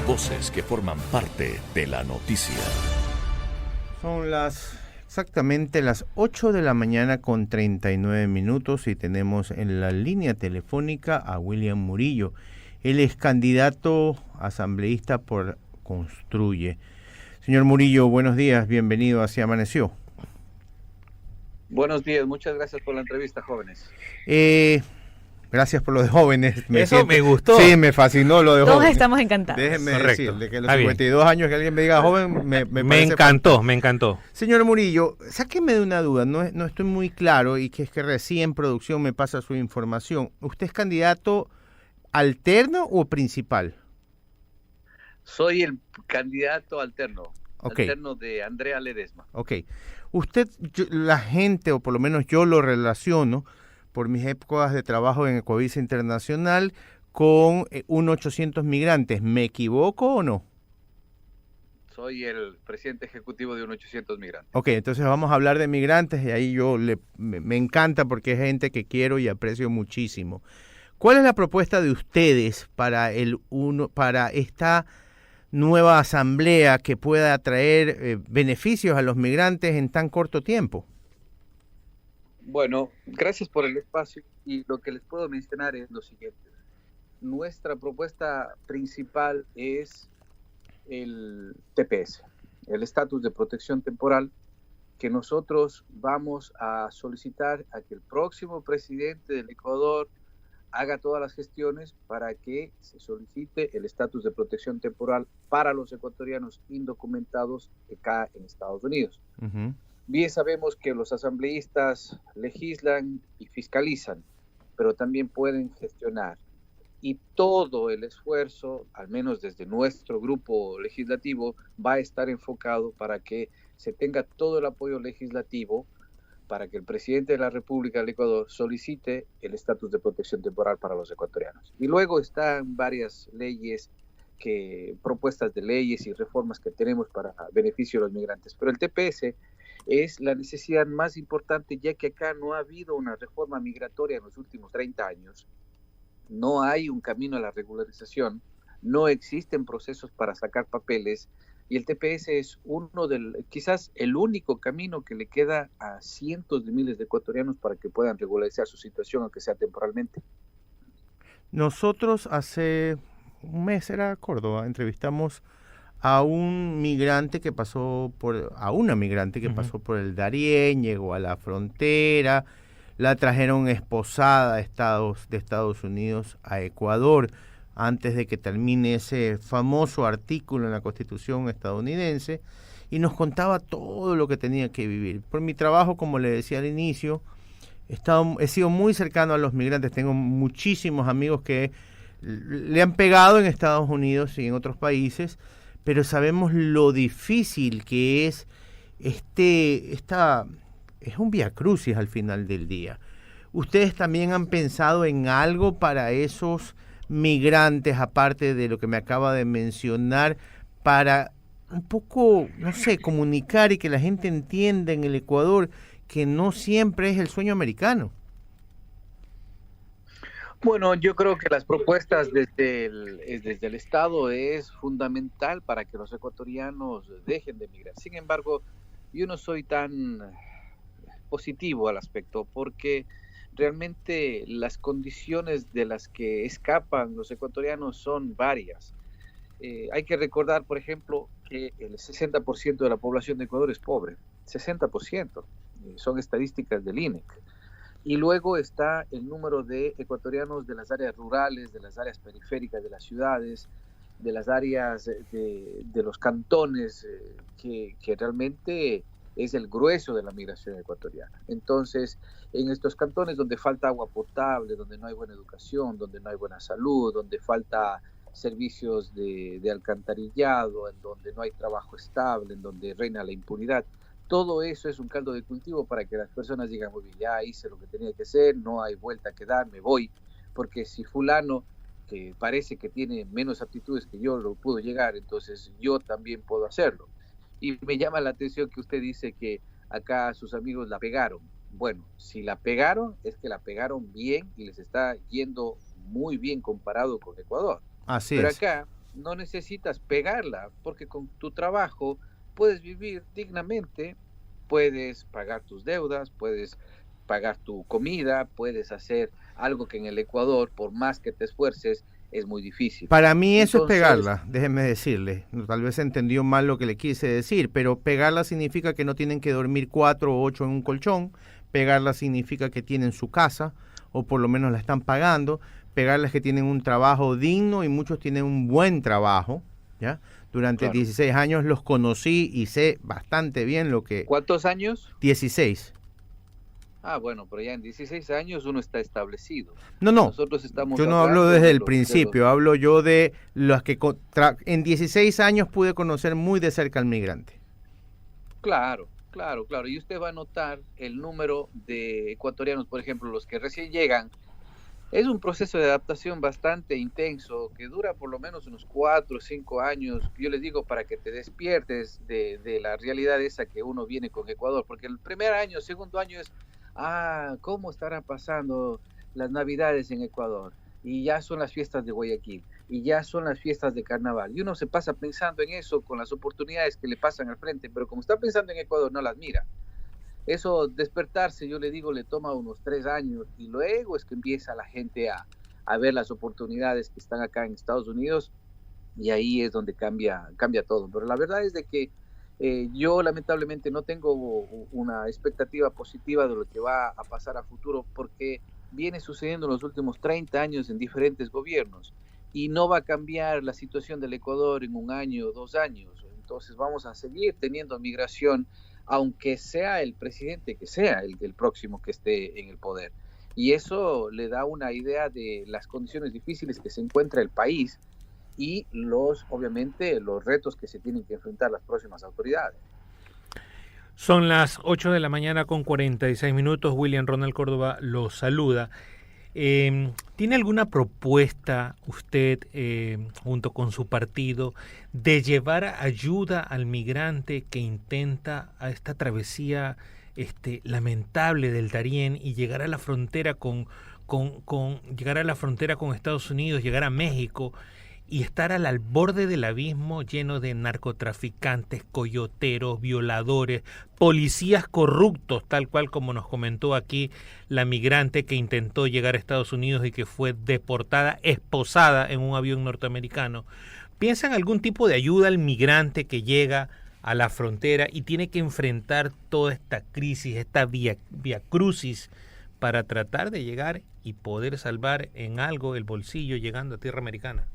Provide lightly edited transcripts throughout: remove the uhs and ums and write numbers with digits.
Voces que forman parte de la noticia. Son exactamente las 8 de la mañana con 39 minutos y tenemos en la línea telefónica a William Murillo. Él es candidato asambleísta por Construye. Señor Murillo, buenos días, bienvenido a Así Amaneció. Buenos días, muchas gracias por la entrevista, jóvenes. Gracias por lo de jóvenes. Me gustó. Sí, me fascinó lo de Todos jóvenes. estamos encantados. Déjenme Correcto. decir, de que los Está bien. 52 años que alguien me diga joven, me Me parece encantó, me encantó. Señor Murillo, sáqueme de una duda, no estoy muy claro y que es que recién producción me pasa su información. ¿Usted es candidato alterno o principal? Soy el candidato alterno, Ok. alterno de Andrea Ledesma. Ok. La gente, o por lo menos yo lo relaciono por mis épocas de trabajo en Ecovisa Internacional con 800 migrantes. ¿Me equivoco o no? Soy el presidente ejecutivo de 800 migrantes. Ok, entonces vamos a hablar de migrantes y ahí me encanta porque es gente que quiero y aprecio muchísimo. ¿Cuál es la propuesta de ustedes para esta nueva asamblea que pueda traer beneficios a los migrantes en tan corto tiempo? Bueno, gracias por el espacio y lo que les puedo mencionar es lo siguiente. Nuestra propuesta principal es el TPS, el estatus de protección temporal, que nosotros vamos a solicitar a que el próximo presidente del Ecuador haga todas las gestiones para que se solicite el estatus de protección temporal para los ecuatorianos indocumentados acá en Estados Unidos. Uh-huh. Bien sabemos que los asambleístas legislan y fiscalizan, pero también pueden gestionar. Y todo el esfuerzo, al menos desde nuestro grupo legislativo, va a estar enfocado para que se tenga todo el apoyo legislativo para que el presidente de la República del Ecuador solicite el estatus de protección temporal para los ecuatorianos. Y luego están varias leyes, propuestas de leyes y reformas que tenemos para beneficio de los migrantes. Pero el TPS es la necesidad más importante, ya que acá no ha habido una reforma migratoria en los últimos 30 años. No hay un camino a la regularización, no existen procesos para sacar papeles, y el TPS es quizás el único camino que le queda a cientos de miles de ecuatorianos para que puedan regularizar su situación, aunque sea temporalmente. Nosotros hace un mes, era Córdoba, entrevistamos a una migrante que pasó por el Darién, llegó a la frontera, la trajeron esposada de Estados Unidos a Ecuador antes de que termine ese famoso artículo en la Constitución estadounidense, y nos contaba todo lo que tenía que vivir. Por mi trabajo, como le decía al inicio, he sido muy cercano a los migrantes, tengo muchísimos amigos que le han pegado en Estados Unidos y en otros países, pero sabemos lo difícil que es es un viacrucis al final del día. ¿Ustedes también han pensado en algo para esos migrantes, aparte de lo que me acaba de mencionar, para un poco, no sé, comunicar y que la gente entienda en el Ecuador que no siempre es el sueño americano? Bueno, yo creo que las propuestas desde el Estado es fundamental para que los ecuatorianos dejen de migrar. Sin embargo, yo no soy tan positivo al aspecto, porque realmente las condiciones de las que escapan los ecuatorianos son varias. Hay que recordar, por ejemplo, que el 60% de la población de Ecuador es pobre, 60%, son estadísticas del INEC. Y luego está el número de ecuatorianos de las áreas rurales, de las áreas periféricas de las ciudades, de las áreas de los cantones, que realmente es el grueso de la migración ecuatoriana. Entonces, en estos cantones donde falta agua potable, donde no hay buena educación, donde no hay buena salud, donde falta servicios de alcantarillado, en donde no hay trabajo estable, en donde reina la impunidad, todo eso es un caldo de cultivo para que las personas digan, muy bien, ya hice lo que tenía que hacer, no hay vuelta que dar, me voy, porque si fulano, que parece que tiene menos aptitudes que yo, lo pudo llegar, entonces yo también puedo hacerlo. Y me llama la atención que usted dice que acá sus amigos la pegaron. Bueno, si la pegaron, es que la pegaron bien y les está yendo muy bien comparado con Ecuador. Así Pero es. acá no necesitas pegarla, porque con tu trabajo puedes vivir dignamente, puedes pagar tus deudas, puedes pagar tu comida, puedes hacer algo que en el Ecuador, por más que te esfuerces, es muy difícil. Para mí eso es Entonces, pegarla, déjeme decirle. Tal vez entendió mal lo que le quise decir, pero pegarla significa que no tienen que dormir 4 o 8 en un colchón. Pegarla significa que tienen su casa, o por lo menos la están pagando. Pegarla es que tienen un trabajo digno y muchos tienen un buen trabajo, ¿ya? Durante claro. 16 años los conocí y sé bastante bien lo que... ¿Cuántos años? 16. Ah, bueno, pero ya en 16 años uno está establecido. No, Nosotros estamos yo no hablo hablando desde de el los- principio, hablo yo de los que en 16 años pude conocer muy de cerca al migrante. Claro, claro, claro. Y usted va a notar el número de ecuatorianos, por ejemplo, los que recién llegan. Es un proceso de adaptación bastante intenso que dura por lo menos unos 4 o 5 años. Yo les digo para que te despiertes de la realidad esa que uno viene con Ecuador, porque el primer año, segundo año es, ¿cómo estarán pasando las Navidades en Ecuador? Y ya son las fiestas de Guayaquil, y ya son las fiestas de Carnaval. Y uno se pasa pensando en eso con las oportunidades que le pasan al frente, pero como está pensando en Ecuador, no las mira. Eso, despertarse, yo le digo, le toma unos 3 años y luego es que empieza la gente a ver las oportunidades que están acá en Estados Unidos y ahí es donde cambia todo. Pero la verdad es de que yo lamentablemente no tengo una expectativa positiva de lo que va a pasar a futuro porque viene sucediendo en los últimos 30 años en diferentes gobiernos y no va a cambiar la situación del Ecuador en 1 año o 2 años. Entonces vamos a seguir teniendo migración aunque sea el presidente que sea el próximo que esté en el poder. Y eso le da una idea de las condiciones difíciles que se encuentra el país y obviamente, los retos que se tienen que enfrentar las próximas autoridades. Son las 8 de la mañana con 46 minutos. William Ronald Córdoba los saluda. ¿Tiene alguna propuesta usted, junto con su partido, de llevar ayuda al migrante que intenta a esta travesía lamentable del Darién y llegar a la frontera llegar a la frontera con Estados Unidos, llegar a México y estar al borde del abismo lleno de narcotraficantes, coyoteros, violadores, policías corruptos, tal cual como nos comentó aquí la migrante que intentó llegar a Estados Unidos y que fue deportada, esposada en un avión norteamericano? ¿Piensan algún tipo de ayuda al migrante que llega a la frontera y tiene que enfrentar toda esta crisis, esta viacrucis para tratar de llegar y poder salvar en algo el bolsillo llegando a tierra americana?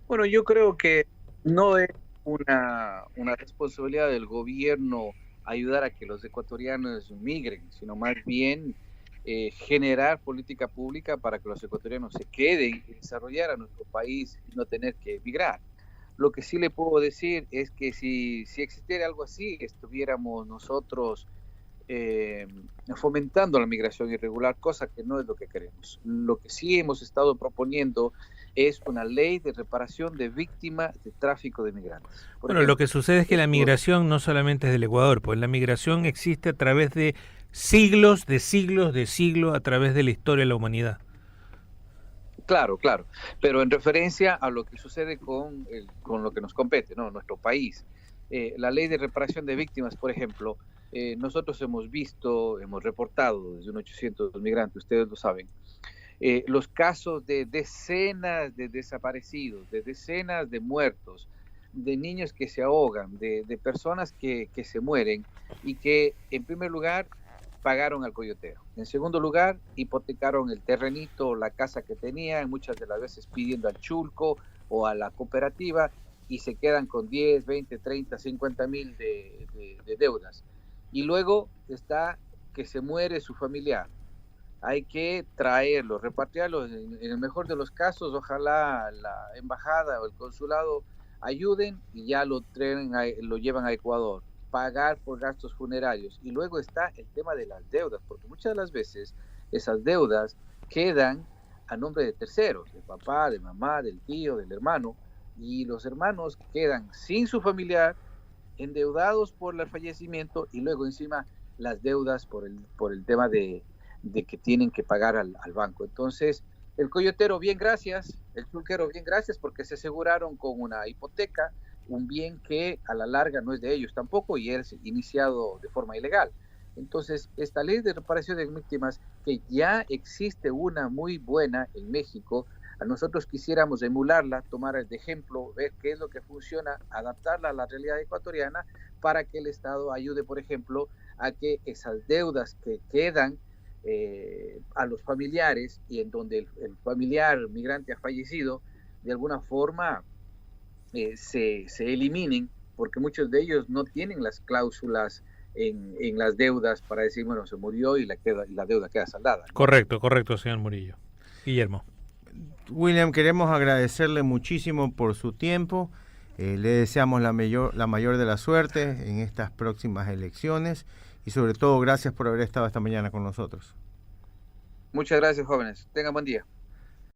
Bueno, yo creo que no es una responsabilidad del gobierno ayudar a que los ecuatorianos migren, sino más bien generar política pública para que los ecuatorianos se queden y desarrollar a nuestro país y no tener que emigrar. Lo que sí le puedo decir es que si existiera algo así, estuviéramos nosotros fomentando la migración irregular, cosa que no es lo que queremos. Lo que sí hemos estado proponiendo es una ley de reparación de víctimas de tráfico de migrantes. Bueno, lo que sucede es que la migración no solamente es del Ecuador, pues la migración existe a través de siglos, a través de la historia de la humanidad. Claro, pero en referencia a lo que sucede con lo que nos compete, ¿no? Nuestro país. La ley de reparación de víctimas, por ejemplo, nosotros hemos reportado desde unos 800 migrantes, ustedes lo saben, los casos de decenas de desaparecidos, de decenas de muertos, de niños que se ahogan, de personas que se mueren y que en primer lugar pagaron al coyotero. En segundo lugar, hipotecaron el terrenito, la casa que tenían, muchas de las veces pidiendo al chulco o a la cooperativa y se quedan con 10, 20, 30, 50 mil de deudas. Y luego está que se muere su familiar. Hay que traerlo, repatriarlo. En el mejor de los casos, ojalá la embajada o el consulado ayuden y ya lo llevan a Ecuador. Pagar por gastos funerarios. Y luego está el tema de las deudas, porque muchas de las veces esas deudas quedan a nombre de terceros, del papá, de mamá, del tío, del hermano, y los hermanos quedan sin su familiar, endeudados por el fallecimiento y luego encima las deudas por el tema de que tienen que pagar al banco. Entonces, El coyotero, bien, gracias. El chulquero, bien, gracias, porque se aseguraron con una hipoteca un bien que a la larga no es de ellos tampoco y es iniciado de forma ilegal. Entonces, esta ley de reparación de víctimas, que ya existe una muy buena en México, a nosotros quisiéramos emularla, tomar de ejemplo, ver qué es lo que funciona, adaptarla a la realidad ecuatoriana para que el Estado ayude, por ejemplo, a que esas deudas que quedan a los familiares y en donde el familiar migrante ha fallecido, de alguna forma se eliminen, porque muchos de ellos no tienen las cláusulas en las deudas para decir, bueno, se murió y la deuda queda saldada, ¿no? Correcto, señor Murillo. Guillermo. William, queremos agradecerle muchísimo por su tiempo. Le deseamos la mayor de la suerte en estas próximas elecciones y sobre todo gracias por haber estado esta mañana con nosotros. Muchas gracias, jóvenes. Tengan buen día.